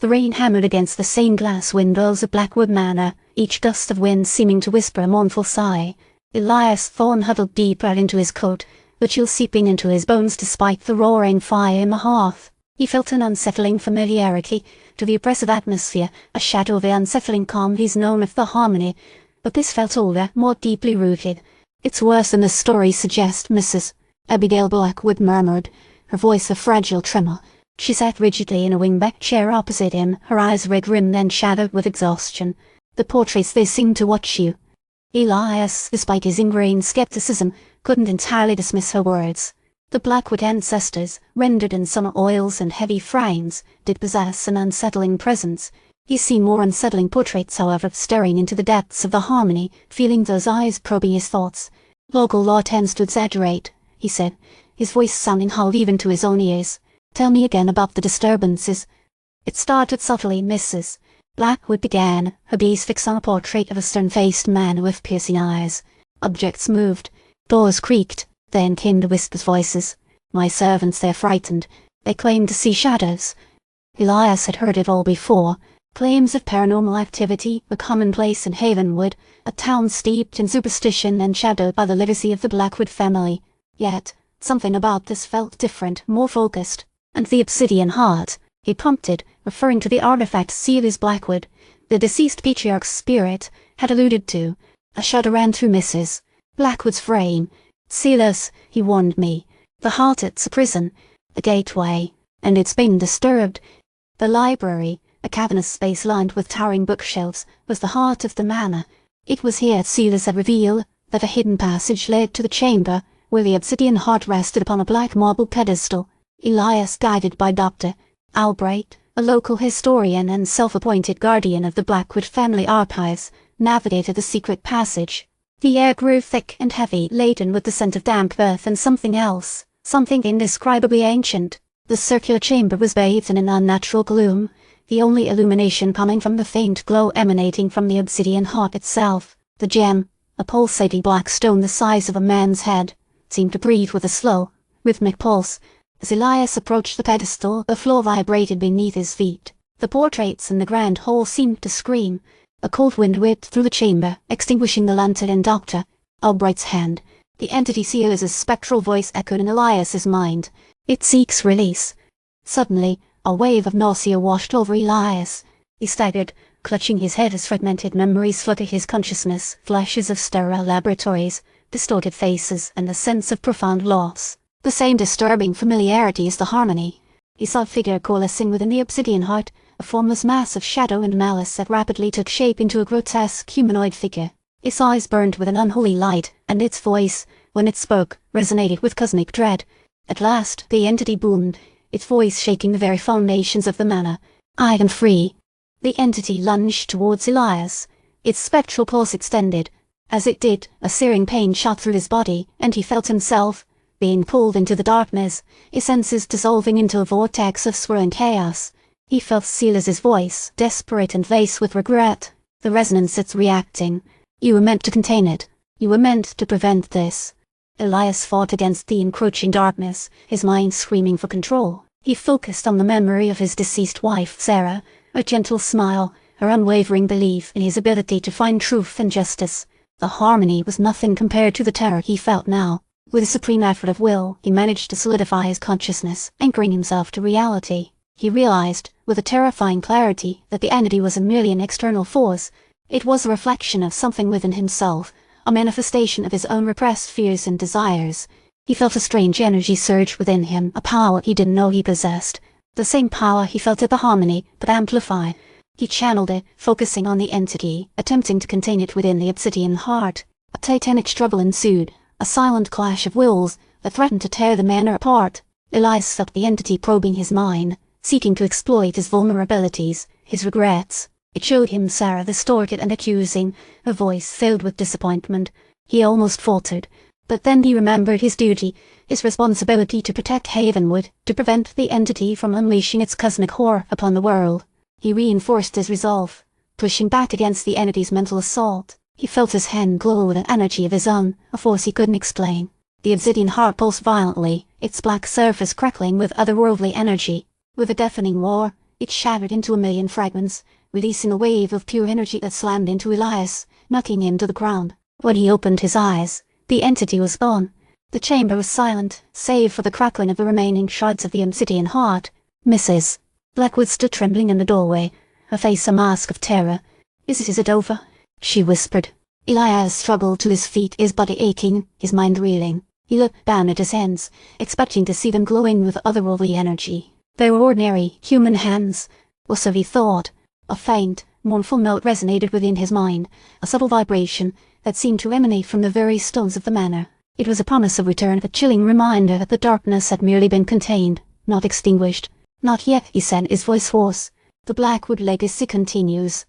The rain hammered against the stained glass windows of Blackwood Manor, each gust of wind seeming to whisper a mournful sigh. Elias Thorne huddled deeper into his coat, the chill seeping into his bones despite the roaring fire in the hearth. He felt an unsettling familiarity to the oppressive atmosphere, a shadow of the unsettling calm he's known of the harmony, but this felt older, more deeply rooted. "It's worse than the stories suggest, Mrs. Abigail Blackwood murmured, her voice a fragile tremor. She sat rigidly in a wing-back chair opposite him, her eyes red-rimmed and shadowed with exhaustion. "The portraits, they seem to watch you." Elias, despite his ingrained skepticism, couldn't entirely dismiss her words. The Blackwood ancestors, rendered in summer oils and heavy frowns, did possess an unsettling presence. He's seen more unsettling portraits, however, staring into the depths of the harmony, feeling those eyes probing his thoughts. "Local law tends to exaggerate," he said, his voice sounding hollow even to his own ears. "Tell me again about the disturbances." "It started subtly, Mrs. Blackwood began, her gaze fixed on a portrait of a stern-faced man with piercing eyes. Objects moved. Doors creaked. Then came the whispered voices. My servants, they're frightened. They claim to see shadows." Elias had heard it all before. Claims of paranormal activity were commonplace in Havenwood, a town steeped in superstition and shadowed by the legacy of the Blackwood family. Yet, something about this felt different, more focused. "And the Obsidian Heart," he prompted, referring to the artifact Silas Blackwood, the deceased patriarch's spirit, had alluded to. A shudder ran through Mrs. Blackwood's frame. "Silas, he warned me. The heart, it's a prison, a gateway, and it's been disturbed." The library, a cavernous space lined with towering bookshelves, was the heart of the manor. It was here, Silas had revealed, that a hidden passage led to the chamber, where the Obsidian Heart rested upon a black marble pedestal. Elias, guided by Dr. Albright, a local historian and self-appointed guardian of the Blackwood family archives, navigated the secret passage. The air grew thick and heavy, laden with the scent of damp earth and something else, something indescribably ancient. The circular chamber was bathed in an unnatural gloom, the only illumination coming from the faint glow emanating from the Obsidian Heart itself. The gem, a pulsating black stone the size of a man's head, seemed to breathe with a slow, rhythmic pulse. As Elias approached the pedestal, the floor vibrated beneath his feet. The portraits in the grand hall seemed to scream. A cold wind whipped through the chamber, extinguishing the lantern in Dr. Albright's hand. The entity Silas's spectral voice echoed in Elias's mind. "It seeks release." Suddenly, a wave of nausea washed over Elias. He staggered, clutching his head as fragmented memories flooded his consciousness, flashes of sterile laboratories, distorted faces, and a sense of profound loss. The same disturbing familiarity as the harmony. He saw a figure coalescing within the Obsidian Heart, a formless mass of shadow and malice that rapidly took shape into a grotesque humanoid figure. Its eyes burned with an unholy light, and its voice, when it spoke, resonated with cosmic dread. At last, the entity boomed, its voice shaking the very foundations of the manor. "I am free." The entity lunged towards Elias. Its spectral pulse extended. As it did, a searing pain shot through his body, and he felt himself being pulled into the darkness, his senses dissolving into a vortex of swirling chaos. He felt Silas's voice, desperate and laced with regret. "The resonance, it's reacting. You were meant to contain it. You were meant to prevent this." Elias fought against the encroaching darkness, his mind screaming for control. He focused on the memory of his deceased wife, Sarah, her gentle smile, her unwavering belief in his ability to find truth and justice. The harmony was nothing compared to the terror he felt now. With a supreme effort of will, he managed to solidify his consciousness, anchoring himself to reality. He realized, with a terrifying clarity, that the entity wasn't merely an external force. It was a reflection of something within himself, a manifestation of his own repressed fears and desires. He felt a strange energy surge within him, a power he didn't know he possessed. The same power he felt at the harmony, but amplified. He channeled it, focusing on the entity, attempting to contain it within the Obsidian Heart. A titanic struggle ensued. A silent clash of wills that threatened to tear the manor apart. Elias felt the entity probing his mind, seeking to exploit his vulnerabilities, his regrets. It showed him Sarah distorted and accusing, her voice filled with disappointment. He almost faltered, but then he remembered his duty, his responsibility to protect Havenwood, to prevent the entity from unleashing its cosmic horror upon the world. He reinforced his resolve, pushing back against the entity's mental assault. He felt his hand glow with an energy of his own, a force he couldn't explain. The Obsidian Heart pulsed violently, its black surface crackling with otherworldly energy. With a deafening roar, It shattered into a million fragments, releasing a wave of pure energy that slammed into Elias, knocking him to the ground. When he opened his eyes, the entity was gone. The chamber was silent, save for the crackling of the remaining shards of the Obsidian Heart. Mrs. Blackwood stood trembling in the doorway, her face a mask of terror. Is it over?" she whispered. Elias struggled to his feet, his body aching, his mind reeling. He looked down at his hands, expecting to see them glowing with otherworldly energy. They were ordinary, human hands, or so he thought. A faint, mournful note resonated within his mind, a subtle vibration that seemed to emanate from the very stones of the manor. It was a promise of return, a chilling reminder that the darkness had merely been contained, not extinguished. "Not yet," he said, his voice hoarse. "The Blackwood legacy continues."